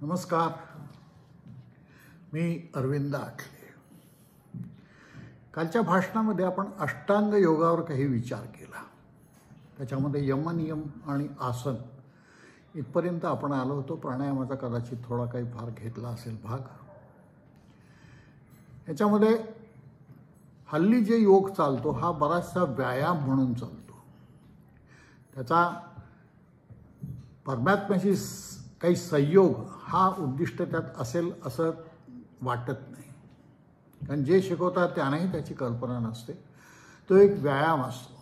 नमस्कार, मी अरविंद आठले. कालच्या भाषणामध्ये आपण अष्टांग योगावर काही विचार केला. त्याच्यामध्ये यमनियम आणि आसन इथपर्यंत आपण आलो होतो. प्राणायामाचा कदाचित थोडा काही फार घेतला असेल भाग. याच्यामध्ये हल्ली जे योग चालतो हा बराचसा व्यायाम म्हणून चालतो. त्याचा परमात्म्याशी काही संयोग हा उद्दिष्ट त्यात असेल असं वाटत नाही. कारण जे शिकवतात त्यानेही त्याची कल्पना नसते. तो एक व्यायाम असतो.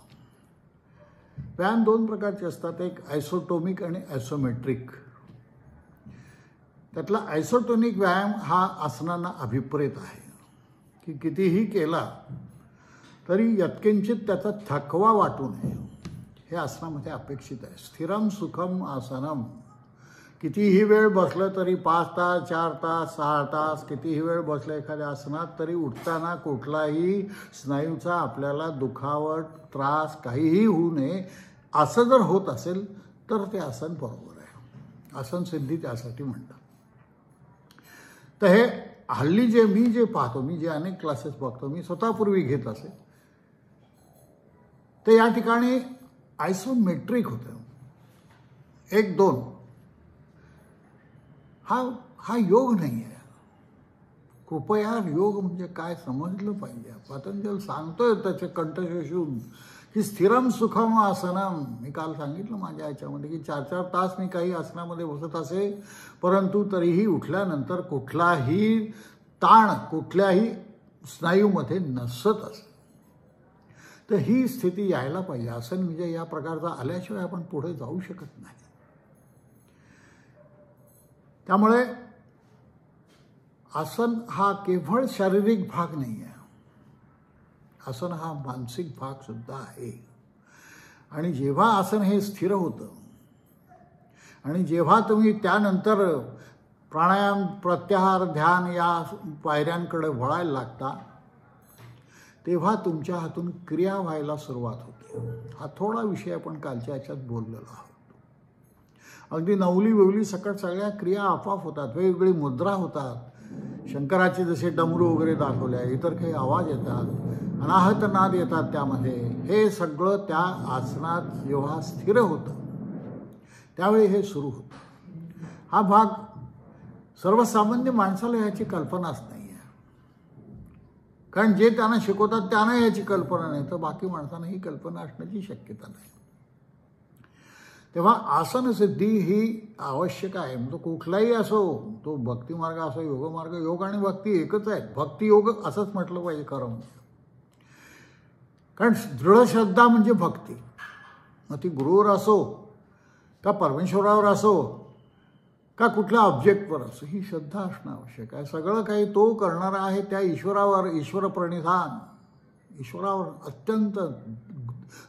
व्यायाम दोन प्रकारचे असतात, एक आयसोटोमिक आणि आयसोमेट्रिक. त्यातला आयसोटोनिक व्यायाम हा आसनांना अभिप्रेत आहे की कितीही केला तरी यत्किंचित त्याचा थकवा वाटू नये, हे आसनामध्ये अपेक्षित आहे. स्थिरम सुखम आसनम. कितीही वेळ बसलं तरी 5 तास 4 तास 6 तास कितीही वेळ बसलं एखाद्या आसनात तरी उठताना कुठलाही स्नायूचा आपल्याला दुखावट त्रास काहीही होऊ नये, असं जर होत असेल तर ते आसन बरोबर आहे. आसन सिद्धी त्यासाठी म्हणतात. तर हे हल्ली मी जे पाहतो, मी जे अनेक क्लासेस बघतो, मी स्वतःपूर्वी घेत असे, तर या ठिकाणी आयसोमेट्रिक होतं. 1 2 हा योग नाही आहे. कृपया योग म्हणजे काय समजलं पाहिजे. पतंजल सांगतोय त्याचे कंठ शोषून की स्थिरम सुखम आसनम. मी काल सांगितलं माझ्या याच्यामध्ये की 4-4 तास मी काही आसनामध्ये बसत असे, परंतु तरीही उठल्यानंतर कुठलाही ताण कुठल्याही स्नायूमध्ये नसत असे. तर ही स्थिती यायला पाहिजे. आसन म्हणजे या प्रकारचा आल्याशिवाय आपण पुढे जाऊ शकत नाही. त्यामुळे आसन हा केवळ शारीरिक भाग नाही आहे. आसन हा मानसिक भाग सुद्धा आहे. आणि जेव्हा आसन हे स्थिर होतं आणि जेव्हा तुम्ही त्यानंतर प्राणायाम प्रत्याहार ध्यान या पायऱ्यांकडे वळायला लागता, तेव्हा तुमच्या हातून क्रिया व्हायला सुरुवात होते. हा थोडा विषय आपण कालच्या याच्यात बोललेलो आहोत. अगदी नवली वेवली सकट सगळ्या क्रिया आपोआप होतात. वेगवेगळी मुद्रा होतात. शंकराचे जसे डमरू वगैरे दाखवले आहे, इतर काही आवाज येतात, अनाहत नाद येतात त्यामध्ये. हे सगळं त्या आसनात जेव्हा स्थिर होतं त्यावेळी हे सुरू होतं. हा भाग सर्वसामान्य माणसाला याची कल्पनाच नाही आहे. कारण जे त्यांना शिकवतात त्यांना याची कल्पना नाही, तर बाकी माणसांना ही कल्पना असण्याची शक्यता नाही. तेव्हा आसन सिद्धी ही आवश्यक आहे. तो कुठलाही असो, तो भक्तिमार्ग असो योगमार्ग. योग आणि भक्ती एकच आहे. भक्ती योग असंच म्हटलं पाहिजे खरं म्हणजे. कारण दृढ श्रद्धा म्हणजे भक्ती. मग ती गुरुवर असो का परमेश्वरावर असो का कुठल्या ऑब्जेक्टवर असो, ही श्रद्धा असणं आवश्यक आहे. सगळं काही तो करणारा आहे त्या ईश्वरावर, ईश्वर प्रणिधान, ईश्वरावर अत्यंत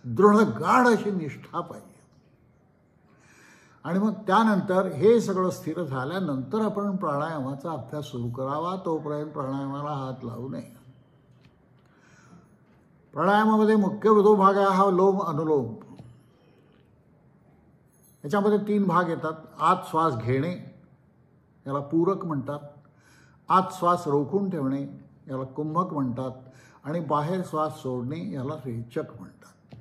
दृढ गाढ अशी निष्ठा पाहिजे. आणि मग त्यानंतर हे सगळं स्थिर झाल्यानंतर आपण प्राणायामाचा अभ्यास सुरू करावा. तोपर्यंत प्राणायामाला हात लावू नये. प्राणायामामध्ये मुख्य जो भाग आहे हा लोम अनुलोम. याच्यामध्ये 3 भाग येतात. आत श्वास घेणे याला पूरक म्हणतात, आत श्वास रोखून ठेवणे याला कुंभक म्हणतात, आणि बाहेर श्वास सोडणे याला रेचक म्हणतात.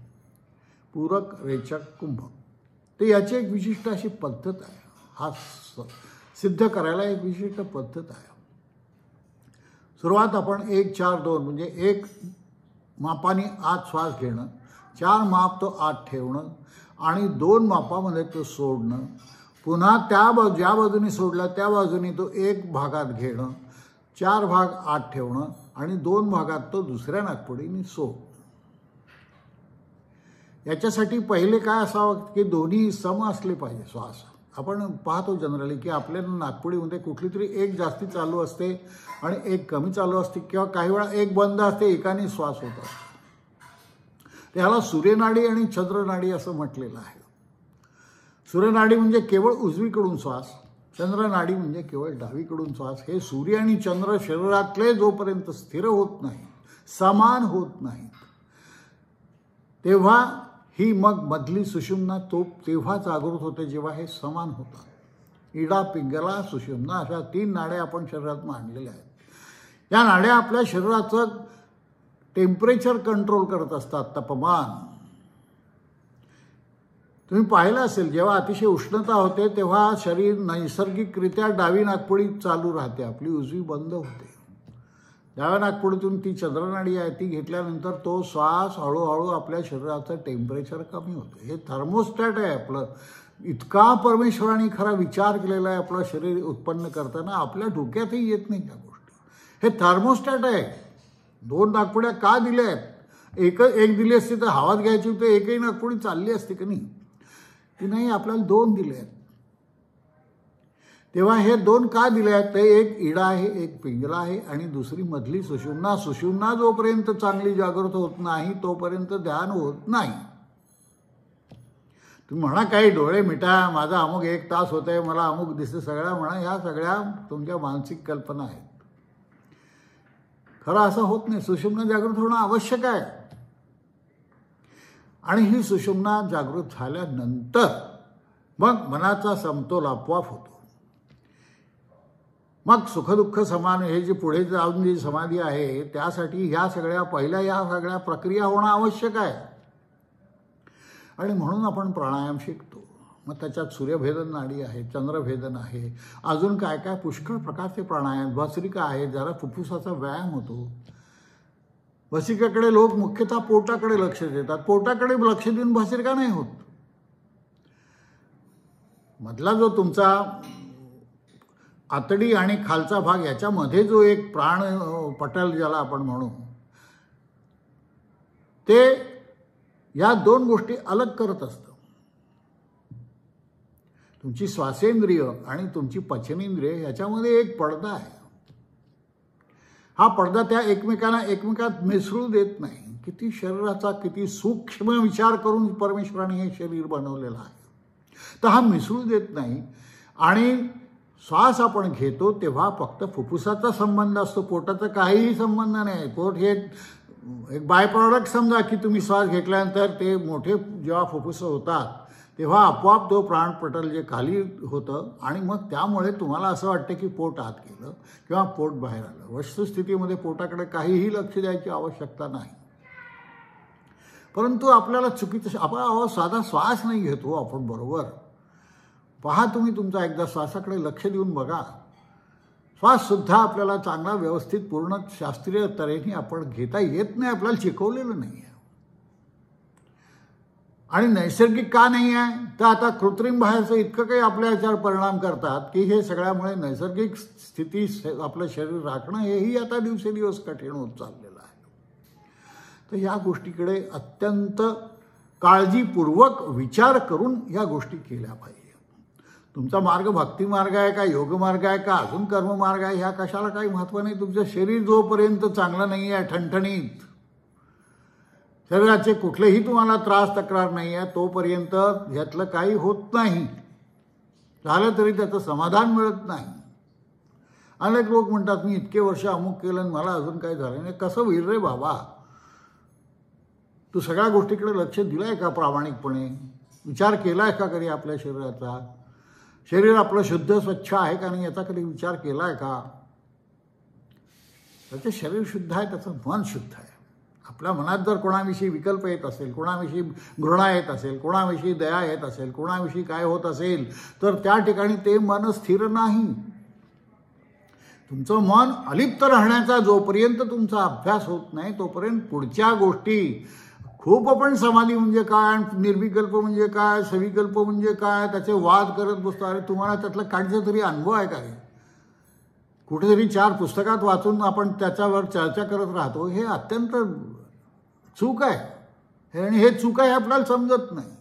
पूरक, रेचक, कुंभक. तर याची एक विशिष्ट अशी पद्धत आहे. हा सिद्ध करायला एक विशिष्ट पद्धत आहे. सुरुवात आपण 1-4-2 म्हणजे 1 मापाने आत श्वास घेणं, 4 माप तो आत ठेवणं आणि 2 मापामध्ये तो सोडणं. पुन्हा ज्या बाजूने सोडला त्या बाजूने तो 1 भागात घेणं, 4 भाग आत ठेवणं आणि 2 भागात तो दुसऱ्या नाकपुडीने सोडणं. याच्यासाठी पहिले काय असावं की दोन्ही सम असले पाहिजे श्वास. आपण पाहतो जनरली की आपल्या नाकपुडीमध्ये कुठली तरी एक जास्ती चालू असते आणि एक कमी चालू असते, किंवा काही वेळा एक बंद असते, एकाने श्वास होत असतो. त्याला सूर्यनाडी आणि चंद्रनाडी असं म्हटलेलं आहे. सूर्यनाडी म्हणजे केवळ उजवीकडून श्वास, चंद्रनाडी म्हणजे केवळ डावीकडून श्वास. हे सूर्य आणि चंद्र शरीरातले जोपर्यंत स्थिर होत नाही, समान होत नाहीत, तेव्हा ही मग मधली सुषुम्ना तो तेव्हा जागृत होते जेव्हा हे समान होतात. इडा, पिंगला, सुषुम्ना अशा 3 नाड्या आपण शरीरात मांडलेल्या आहेत. या नाड्या आपल्या शरीराचं टेम्परेचर कंट्रोल करत असतात, तापमान. तुम्ही पाहिलं असेल, जेव्हा अतिशय उष्णता होते तेव्हा शरीर नैसर्गिकरित्या डावी नाकपुडी चालू राहते, आपली उजवी बंद होते. डाव्या नाकपुडीतून ती चंद्रनाडी आहे ती घेतल्यानंतर तो श्वास हळूहळू आपल्या शरीराचं टेम्परेचर कमी होतं. हे थर्मोस्टॅट आहे आपलं. इतका परमेश्वराने खरा विचार केलेला आहे आपलं शरीर उत्पन्न करताना, आपल्या डोक्यातही येत नाही त्या गोष्टी. हे थर्मोस्टॅट आहे. 2 नाकपुड्या का दिल्या आहेत? एक दिली असती तर हवाच घ्यायची होती, एकही नाकपुडी चालली असती की नाही? ती नाही, आपल्याला 2 दिले आहेत. तेव्हा हे 2 का दिले आहेत? ते एक इडा आहे, एक पिंगला आहे आणि दुसरी मधली सुषुम्ना. सुषुम्ना जोपर्यंत चांगली जागृत होत नाही तोपर्यंत ध्यान होत नाही. तुम्ही म्हणा काही डोळे मिटा, माझा अमुक 1 तास होत आहे, मला अमुक दिसते, सगळ्या म्हणा, ह्या सगळ्या तुमच्या मानसिक कल्पना आहेत. खरं असं होत नाही. सुषुम्ना जागृत होणं आवश्यक आहे. आणि ही सुषुम्ना जागृत झाल्यानंतर मग मनाचा समतोल आपोआप होतो. मग सुखदुःख समान हे जे पुढे जाऊन जी समाधी आहे त्यासाठी ह्या सगळ्या प्रक्रिया होणं आवश्यक आहे. आणि म्हणून आपण प्राणायाम शिकतो. मग त्याच्यात सूर्यभेदन नाडी आहे, चंद्रभेदन आहे, अजून काय काय पुष्कळ प्रकारचे प्राणायाम, भस्त्रिका आहे, जरा फुफ्फुसाचा व्यायाम होतो. भस्त्रिकेकडे लोक मुख्यतः पोटाकडे लक्ष देतात. पोटाकडे लक्ष देऊन भस्त्रिका नाही होत. मधला जो तुमचा आतडी आणि खालचा भाग याच्यामध्ये जो एक प्राण पटल ज्याला आपण म्हणू, ते या 2 गोष्टी अलग करत असतं. तुमची श्वासेंद्रिय आणि तुमची पचनेंद्रिय याच्यामध्ये एक पडदा आहे. हा पडदा त्या एकमेकात मिसळू देत नाही. किती शरीराचा किती सूक्ष्म विचार करून परमेश्वराने हे शरीर बनवलेलं आहे, तर हा मिसळू देत नाही. आणि श्वास आपण घेतो तेव्हा फक्त फुफ्फुसाचा संबंध असतो, पोटाचा काहीही संबंध नाही. पोट हे एक बाय प्रॉडक्ट समजा की तुम्ही श्वास घेतल्यानंतर ते मोठे जेव्हा फुफ्फुस होतात तेव्हा आपोआप तो प्राणपटल जे खाली होतं आणि मग त्यामुळे तुम्हाला असं वाटतं की पोट आत गेलं किंवा पोट बाहेर आलं. वस्तुस्थितीमध्ये पोटाकडे काहीही लक्ष द्यायची आवश्यकता नाही. परंतु आपल्याला चुकीचं आपण साधा श्वास नाही घेतो आपण बरोबर. पहा तुम्ही तुमचा एकदा श्वासाकडे लक्ष देऊन बघा. श्वाससुद्धा आपल्याला चांगला व्यवस्थित पूर्ण शास्त्रीय तऱ्हेने आपण घेता येत नाही, आपल्याला शिकवलेलं नाही आहे. आणि नैसर्गिक का नाही आहे? तर आता कृत्रिम बाहेरचं इतकं काही आपल्या याच्यावर परिणाम करतात की हे सगळ्यामुळे नैसर्गिक स्थिती आपलं शरीर राखणं हेही आता दिवसेंदिवस कठीण होत चाललेलं आहे. तर ह्या गोष्टीकडे अत्यंत काळजीपूर्वक विचार करून ह्या गोष्टी केल्या पाहिजे. तुमचा मार्ग भक्ती मार्ग आहे का, योग मार्ग आहे का, अजून कर्म मार्ग आहे, ह्या कशाला काही महत्त्व नाही. तुमचं शरीर जोपर्यंत चांगलं नाही आहे, ठणठणीत शरीराचे कुठलेही तुम्हाला त्रास तक्रार नाही आहे, तोपर्यंत ह्यातलं काही होत नाही. झालं तरी त्याचं समाधान मिळत नाही. अनेक लोक म्हणतात मी इतके वर्ष अमुक केलं आणि मला अजून काही झालं नाही. कसं होईल रे बाबा? तू सगळ्या गोष्टीकडे लक्ष दिलं आहे का प्रामाणिकपणे? विचार केला आहे का कधी आपल्या शरीराचा? शरीर आपलं शुद्ध स्वच्छ आहे का नाही याचा कधी विचार केला आहे का? त्याचं शरीर शुद्ध आहे, त्याचं मन शुद्ध आहे. आपल्या मनात जर कोणाविषयी विकल्प येत असेल, कोणाविषयी घृणा येत असेल, कोणाविषयी दया येत असेल, कोणाविषयी काय होत असेल, तर त्या ठिकाणी ते मन स्थिर नाही. तुमचं मन अलिप्त राहण्याचा जोपर्यंत तुमचा अभ्यास होत नाही तोपर्यंत पुढच्या गोष्टी खूप आपण समाधी म्हणजे काय, निर्विकल्प म्हणजे काय, सविकल्प म्हणजे काय, त्याचे वाद करत बसतो. अरे तुम्हाला त्यातला काहीचा तरी अनुभव आहे का रे? कुठेतरी 4 पुस्तकात वाचून आपण त्याच्यावर चर्चा करत राहतो. हे अत्यंत चूक आहे. आणि हे चूक आहे आपल्याला समजत नाही.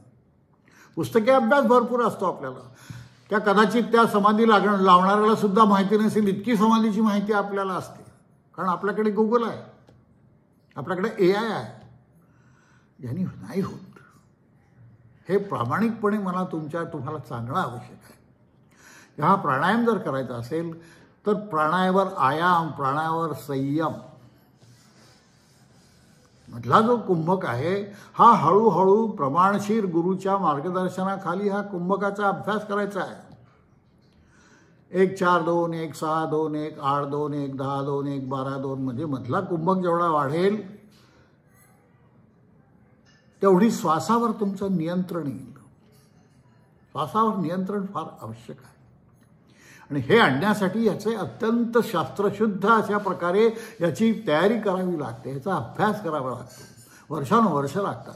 पुस्तकी अभ्यास भरपूर असतो आपल्याला. त्या कदाचित त्या समाधी लावणाऱ्याला सुद्धा माहिती नसेल इतकी समाधीची माहिती आपल्याला असते. कारण आपल्याकडे गुगल आहे, आपल्याकडे AI आहे. यांनी नाही होत. हे प्रामाणिकपणे मला तुम्हाला सांगणं आवश्यक आहे. हा प्राणायाम जर करायचा असेल तर प्राणायामावर आयाम, प्राणायामावर संयम मधला जो कुंभक आहे हा हळूहळू प्रमाणशीर गुरुच्या मार्गदर्शनाखाली हा कुंभकाचा अभ्यास करायचा आहे. 1 4 2 1 6 2 1 8 2 1 10 2 1 12 2 म्हणजे मधला कुंभक जेवढा वाढेल तेवढी श्वासावर तुमचं नियंत्रण येईल. श्वासावर नियंत्रण फार आवश्यक आहे आणि हे आणण्यासाठी याचे अत्यंत शास्त्रशुद्ध अशा प्रकारे याची तयारी करावी लागते, याचा अभ्यास करावा लागतो, वर्षानुवर्ष लागतात.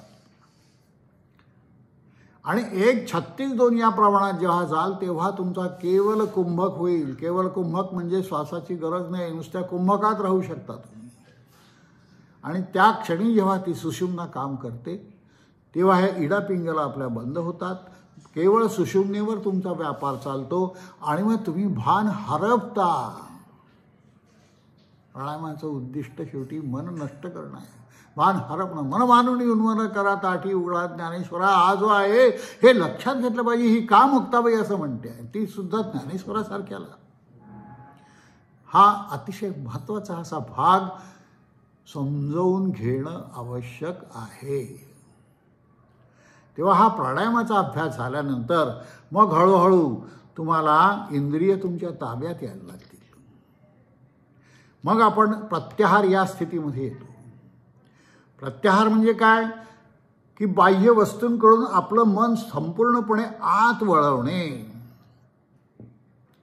आणि 1:36:2 या प्रमाणात जेव्हा जाल तेव्हा तुमचा केवल कुंभक होईल. केवल कुंभक म्हणजे श्वासाची गरज नाही, नुसत्या कुंभकात राहू शकता तुम्ही. आणि त्या क्षणी जेव्हा ती सुषुम्ना काम करते तेव्हा हे इडा पिंगला आपल्या बंद होतात. केवळ सुषुम्नेवर तुमचा व्यापार चालतो आणि मग तुम्ही भान हरपता. प्राणायामाचं उद्दिष्ट शेवटी मन नष्ट करणं आहे, भान हरपणं. मन मानुनी उन्मन करा ताठी उघडा ज्ञानेश्वरा हा जो आहे हे लक्षात घेतलं पाहिजे. ही का मुक्ताबाई असं म्हणते आहे, ती सुद्धा ज्ञानेश्वरासारख्याला. हा अतिशय महत्त्वाचा असा भाग समजावून घेणं आवश्यक आहे. तेव्हा हा प्राणायामाचा अभ्यास झाल्यानंतर मग हळूहळू तुम्हाला इंद्रिय तुमच्या ताब्यात यायला लागतील. मग आपण प्रत्याहार या स्थितीमध्ये येतो. प्रत्याहार म्हणजे काय की बाह्य वस्तूंकडून आपलं मन संपूर्णपणे आत वळवणे.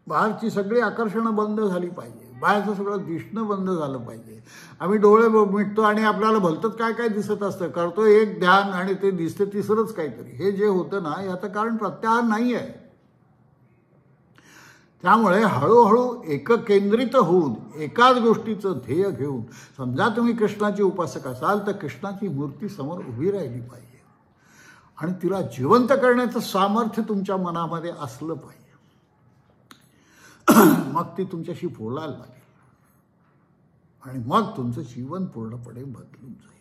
बाहेरची सगळी आकर्षणं बंद झाली पाहिजे, बाहेरचं सगळं दिसणं बंद झालं पाहिजे. आम्ही डोळे मिटतो आणि आपल्याला भलतंच काय काय दिसत असतं, करतो एक ध्यान आणि ते दिसते तिसरंच काहीतरी. हे जे होतं ना याचं कारण प्रत्याहार नाही आहे. त्यामुळे हळूहळू एककेंद्रित होऊन एकाच गोष्टीचं ध्येय घेऊन, समजा तुम्ही कृष्णाची उपासक असाल तर कृष्णाची मूर्ती समोर उभी राहिली पाहिजे आणि तिला जिवंत करण्याचं सामर्थ्य तुमच्या मनामध्ये असलं पाहिजे. मग ती तुमच्याशी बोलायला लागेल आणि मग तुमचं जीवन पूर्णपणे बदलून जाईल.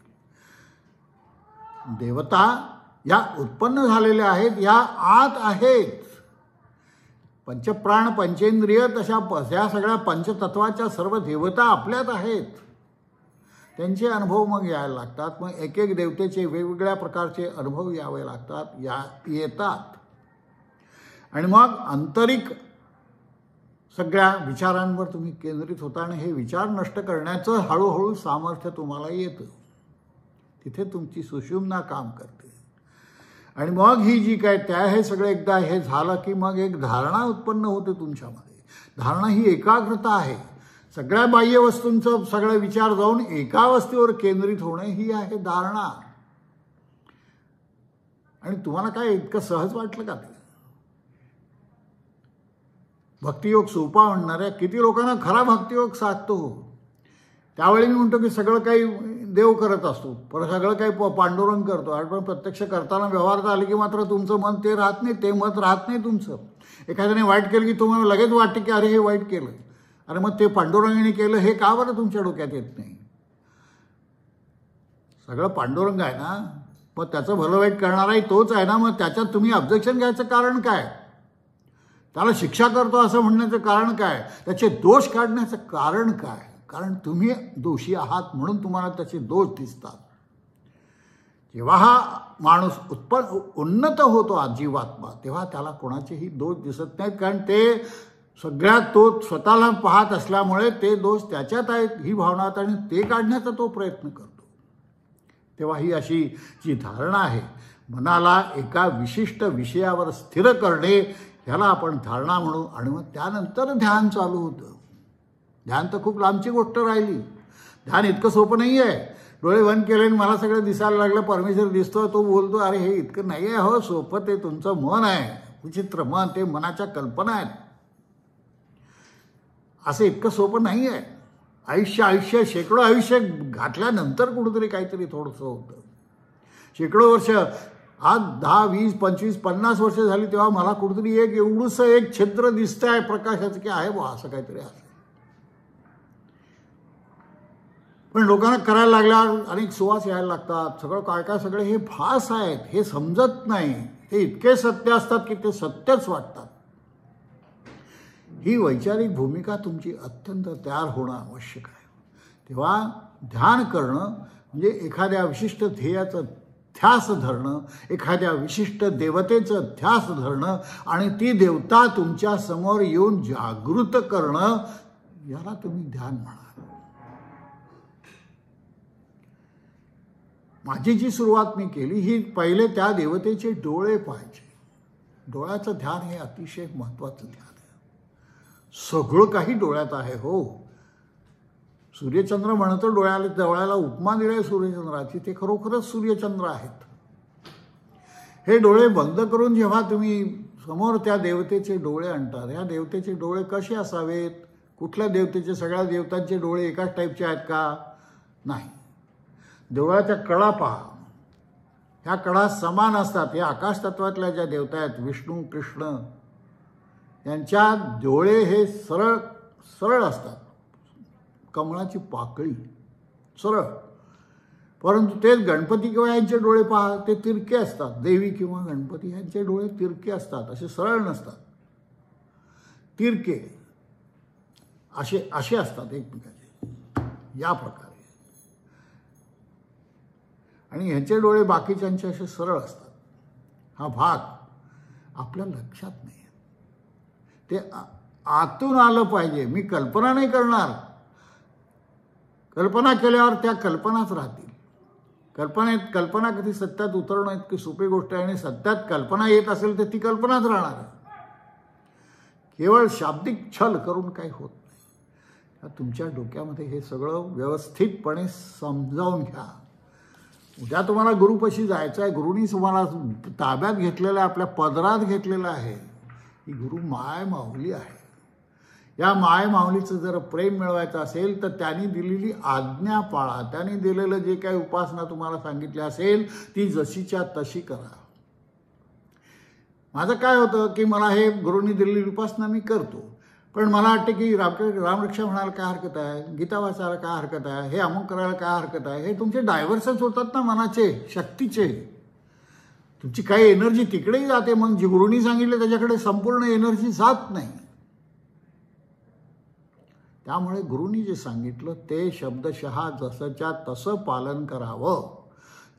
देवता या उत्पन्न झालेल्या आहेत, या आत आहेत. पंचप्राण पंचेंद्रिय तशा या सगळ्या पंचतत्वाच्या सर्व देवता आपल्यात आहेत. त्यांचे अनुभव मग यायला लागतात. मग एक एक देवतेचे वेगवेगळ्या प्रकारचे अनुभव यावे लागतात, येतात. आणि मग आंतरिक सगळ्या विचारांवर तुम्ही केंद्रित होता आणि हे विचार नष्ट करण्याचं हळूहळू सामर्थ्य तुम्हाला येतं. तिथे तुमची सुषुम्ना काम करते. आणि मग ही जी काय त्या हे सगळं एकदा हे झालं की मग एक धारणा उत्पन्न होते तुमच्यामध्ये. धारणा ही एकाग्रता आहे. सगळ्या बाह्य वस्तूंचं सगळे विचार जाऊन एका वस्तूवर केंद्रित होणे ही आहे धारणा. आणि तुम्हाला काय इतकं सहज वाटलं का ते? भक्तियोग सोपा म्हणणाऱ्या किती लोकांना खरा भक्तियोग साधतो. त्यावेळी मी म्हणतो की सगळं काही देव करत असतो, पण सगळं काही पांडुरंग करतो. आणि पण प्रत्यक्ष करताना व्यवहार आले की मात्र तुमचं मन ते राहत नाही, ते मत राहत नाही तुमचं. एखाद्याने वाईट केलं की तुम्हाला लगेच वाटते की अरे हे वाईट केलं, अरे मग ते पांडुरंगाने केलं हे का बरं तुमच्या डोक्यात येत नाही? सगळं पांडुरंग आहे ना, मग त्याचं भलं वाईट करणाराही तोच आहे ना, मग त्याच्यात तुम्ही ऑब्जेक्शन घ्यायचं कारण काय? त्याला शिक्षा करतो असं म्हणण्याचं कारण काय? त्याचे दोष काढण्याचं कारण काय? कारण तुम्ही दोषी आहात म्हणून तुम्हाला त्याचे दोष दिसतात. जेव्हा हा माणूस उन्नत होतो जीवात्मा, तेव्हा त्याला कोणाचेही दोष दिसत नाहीत, कारण ते सगळ्यात तो स्वतःला पाहत असल्यामुळे ते दोष त्याच्यात आहेत ही भावना आणि ते काढण्याचा तो प्रयत्न करतो. तेव्हा ही अशी जी धारणा आहे, मनाला एका विशिष्ट विषयावर स्थिर करणे, ह्याला आपण धारणा म्हणू. आणि मग त्यानंतर ध्यान चालू होतं. ध्यान तर खूप लांबची गोष्ट राहिली. ध्यान इतकं सोपं नाही आहे. डोळे बंद केले आणि मला सगळं दिसायला लागलं, परमेश्वर दिसतो, तो बोलतो, अरे हे इतकं नाही आहे हो सोपं. ते तुमचं मन आहे, विचित्र मन, ते मनाच्या कल्पना आहेत. असं इतकं सोपं नाही आहे. आयुष्य शेकडो आयुष्य घातल्यानंतर कुठेतरी काहीतरी थोडंसं होतं. शेकडो वर्ष, आज 10, 20, 25, 50 वर्ष झाली तेव्हा मला कुठेतरी एक एवढंसं एक छिद्र दिसतं आहे प्रकाशाचं की आहे बा असं काहीतरी आहे. पण लोकांना करायला लागल्यावर अनेक सुवास यायला लागतात, सगळं काय काय सगळे हे भास आहेत, हे समजत नाही. हे इतके सत्य असतात की ते सत्यच वाटतात. ही वैचारिक भूमिका तुमची अत्यंत तयार होणं आवश्यक आहे. तेव्हा ध्यान करणं म्हणजे एखाद्या विशिष्ट ध्येयाचं ध्यास धरणं, एखाद्या विशिष्ट देवतेचं ध्यास धरणं आणि ती देवता तुमच्या समोर येऊन जागृत करणं, याला तुम्ही ध्यान म्हणाल. माझी जी सुरुवात मी केली ही पहिले त्या देवतेचे डोळे पाहायचे. डोळ्याचं ध्यान हे अतिशय महत्त्वाचं ध्यान आहे. सगळं काही डोळ्यात आहे. हो, सूर्यचंद्र म्हणतो डोळ्याला उपमा दिली आहे सूर्यचंद्राची, ते खरोखरच सूर्यचंद्र आहेत. हे डोळे बंद करून जेव्हा तुम्ही समोर त्या देवतेचे डोळे आणतात, ह्या देवतेचे डोळे कसे असावेत? कुठल्या देवतेचे? सगळ्या देवतांचे डोळे एकाच टाईपचे आहेत का? नाही. डोळ्याच्या कडा पहा, ह्या कडा समान असतात. या आकाश तत्वातल्या ज्या देवता आहेत, विष्णू कृष्ण, यांच्या डोळे हे सरळ सरळ असतात, कमळाची पाकळी सरळ. परंतु तेच गणपती किंवा यांचे डोळे पहा, ते तिरके असतात. देवी किंवा गणपती यांचे डोळे तिरके असतात, असे सरळ नसतात, तिरके असे असे असतात एकमेकाचे, या प्रकारे. आणि ह्याचे डोळे बाकीच्यांचे असे सरळ असतात. हा भाग आपल्या लक्षात नाही. ते आतून आलं पाहिजे. मी कल्पना नाही करणार. कल्पना केल्यावर त्या कल्पनाच राहतील. कल्पना कधी सत्यात उतरवणं इतकी सोपी गोष्ट आहे. आणि सत्यात कल्पना येत असेल तर ती कल्पनाच राहणार आहे. केवळ शाब्दिक छल करून काही होत नाही. तुमच्या डोक्यामध्ये हे सगळं व्यवस्थितपणे समजावून घ्या. उद्या तुम्हाला गुरुपाशी जायचं आहे. गुरुनी तुम्हाला ताब्यात घेतलेलं आहे, आपल्या पदरात घेतलेलं आहे. ही गुरु माय माऊली आहे. या माय माऊलीचं जर प्रेम मिळवायचं असेल तर त्यांनी दिलेली आज्ञा पाळा. त्यांनी दिलेलं जे काही उपासना तुम्हाला सांगितली असेल ती जशीच्या तशी करा. माझं काय होतं की मला हे गुरुंनी दिलेली उपासना मी करतो, पण मला वाटतं की रामरक्षा म्हणायला काय हरकत आहे, गीता वाचायला काय हरकत आहे, हे अमुक करायला काय हरकत आहे. हे तुमचे डायव्हर्सन्स होतात ना मनाचे, शक्तीचे. तुमची काही एनर्जी तिकडेही जाते. मग जी गुरुंनी सांगितले त्याच्याकडे संपूर्ण एनर्जी जात नाही. त्यामुळे गुरुंनी जे सांगितलं ते शब्दशः जसंच्या तसं पालन करावं.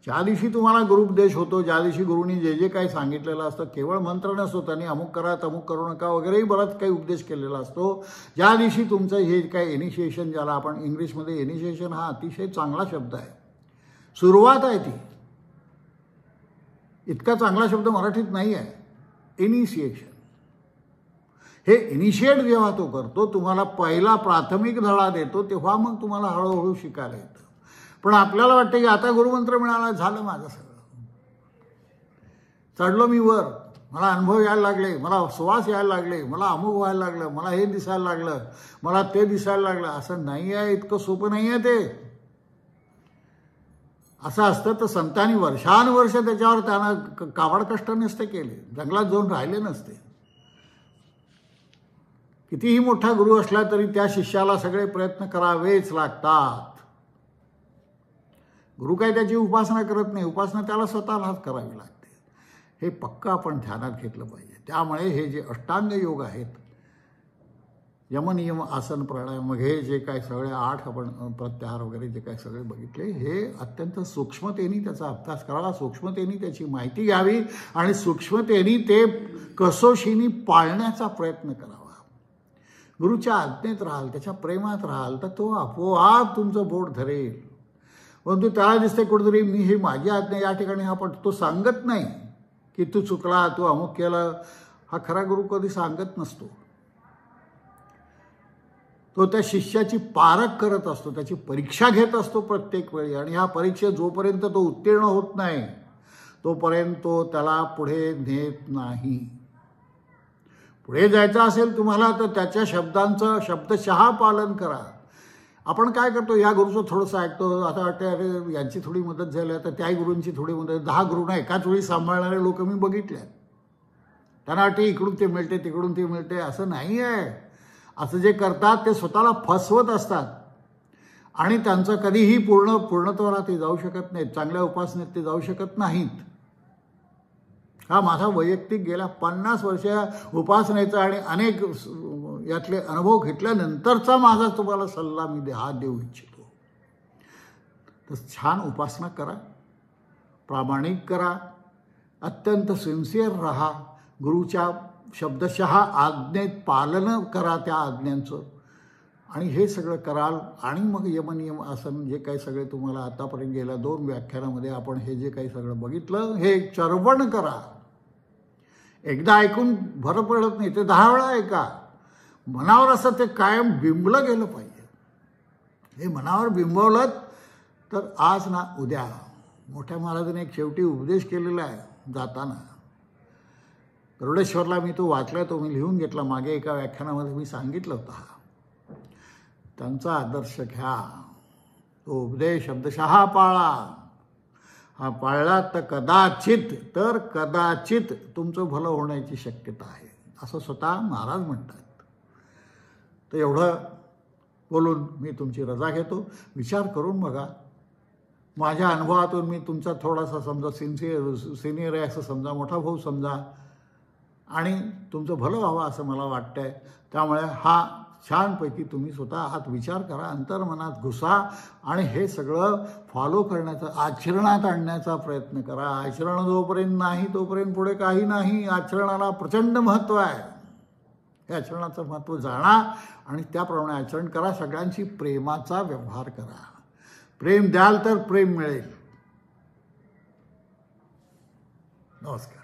ज्या दिवशी तुम्हाला गुरुपदेश होतो, ज्या दिवशी गुरुंनी जे जे काही सांगितलेलं असतं, केवळ मंत्र नसतो, त्यांनी अमुक करा तमुक करू नका वगैरेही बराच काही उपदेश केलेला असतो. ज्या दिवशी तुमचं हे काही इनिशिएशन, ज्याला आपण इंग्लिशमध्ये इनिशिएशन हा अतिशय चांगला शब्द आहे, सुरुवात आहे ती. इतका चांगला शब्द मराठीत नाही आहे. इनिशिएशन हे इनिशिएट जेव्हा तो करतो, तुम्हाला पहिला प्राथमिक धडा देतो, तेव्हा मग तुम्हाला हळूहळू शिकायला येतं. पण आपल्याला वाटतं की आता गुरुमंत्र मिळाला, झालं माझं सगळं, चढलो मी वर, मला अनुभव यायला लागले, मला सुवास यायला लागले, मला अमुक व्हायला लागलं, मला हे दिसायला लागलं, मला ते दिसायला लागलं. असं नाही आहे. इतकं सोपं नाही आहे ते. असं असतं तर संतांनी वर्षानुवर्ष त्याच्यावर त्यांना काबाड कष्ट नसते केले, जंगलात जाऊन राहिले नसते. कितीही मोठा गुरु असला तरी त्या शिष्याला सगळे प्रयत्न करावेच लागतात. गुरु काय त्याची उपासना करत नाही, उपासना त्याला स्वतःलाच करावी लागते. हे पक्का आपण ध्यानात घेतलं पाहिजे. त्यामुळे हे जे अष्टांग योग आहेत, यमनियम आसन प्राणायाम, हे जे काय सगळे 8 आपण प्रत्याहार वगैरे जे काय सगळे बघितले, हे अत्यंत सूक्ष्मतेने त्याचा अभ्यास करावा, सूक्ष्मतेने त्याची माहिती घ्यावी आणि सूक्ष्मतेने ते कसोशीने पाळण्याचा प्रयत्न करावा. गुरुच्या आज्ञेत राहाल, त्याच्या प्रेमात राहाल तर तो आपोआप तुमचं बोट धरेल. परंतु त्याला दिसते कुठेतरी मी ही माझी आज्ञा या ठिकाणी हा, पण तो सांगत नाही की तू चुकला, तू अमुक केलं. हा खरा गुरु कधी सांगत नसतो. तो त्या शिष्याची पारख करत असतो, त्याची परीक्षा घेत असतो प्रत्येक वेळी. आणि ह्या परीक्षेत जोपर्यंत तो उत्तीर्ण होत नाही तोपर्यंत तो त्याला पुढे नेत नाही. पुढे जायचं असेल तुम्हाला तर त्याच्या शब्दांचं शब्दशः पालन करा. आपण काय करतो, या गुरुचं थोडंसं ऐकतो, आता वाटतं अरे यांची थोडी मदत झाली, तर त्याही गुरूंची थोडी मदत. 10 गुरूंना एकाच वेळी सांभाळणारे लोक मी बघितले. त्यांना वाटते इकडून ते मिळते तिकडून ते मिळते. असं नाही आहे. असं जे करतात ते स्वतःला फसवत असतात आणि त्यांचं कधीही पूर्णत्वाला ते जाऊ शकत नाहीत, चांगल्या उपासनेत ते जाऊ शकत नाहीत. हा माझा वैयक्तिक गेल्या 50 वर्ष उपासनेचा आणि अनेक यातले अनुभव घेतल्यानंतरचा माझा तुम्हाला सल्ला मी देऊ इच्छितो. तर छान उपासना करा, प्रामाणिक करा, अत्यंत सिन्सिअर राहा, गुरुच्या शब्दशः आज्ञेत पालन करा त्या आज्ञांचं, आणि हे सगळं कराल. आणि मग यमनियम आसन जे काही सगळे तुम्हाला आतापर्यंत गेल्या 2 व्याख्यानामध्ये आपण हे जे काही सगळं बघितलं हे चरवण करा. एकदा ऐकून भर पडत नाही, ते 10 वेळा ऐका. मनावर असं ते कायम बिंबलं गेलं पाहिजे. हे मनावर बिंबवलं तर आज ना उद्या. मोठ्या महाराजांनी एक शेवटी उपदेश केलेला आहे जाताना. गरुडेश्वरला मी तो वाचला, तो मी लिहून घेतला. मागे एका व्याख्यानामध्ये मी सांगितलं होतं. त्यांचा आदर्श घ्या, तो उपदेश शब्दशः पाळा. हा पाळला तर कदाचित तुमचं भलं होण्याची शक्यता आहे, असं स्वतः महाराज म्हणतात. तर एवढं बोलून मी तुमची रजा घेतो. विचार करून बघा. माझ्या अनुभवातून मी तुमचा थोडासा समजा सिनियर आहे असं समजा, मोठा भाऊ समजा, आणि तुमचं भलं व्हावं असं मला वाटतंय. त्यामुळे हा छानपैकी तुम्ही स्वतः आत विचार करा, अंतर्मनात घुसा आणि हे सगळं फॉलो करण्याचा, आचरणात आणण्याचा प्रयत्न करा. आचरण जोपर्यंत नाही तोपर्यंत पुढे काही नाही. आचरणाला प्रचंड महत्त्व आहे. हे आचरणाचं महत्त्व जाणा आणि त्याप्रमाणे आचरण करा. सगळ्यांशी प्रेमाचा व्यवहार करा. प्रेम द्याल तर प्रेम मिळेल. नमस्कार.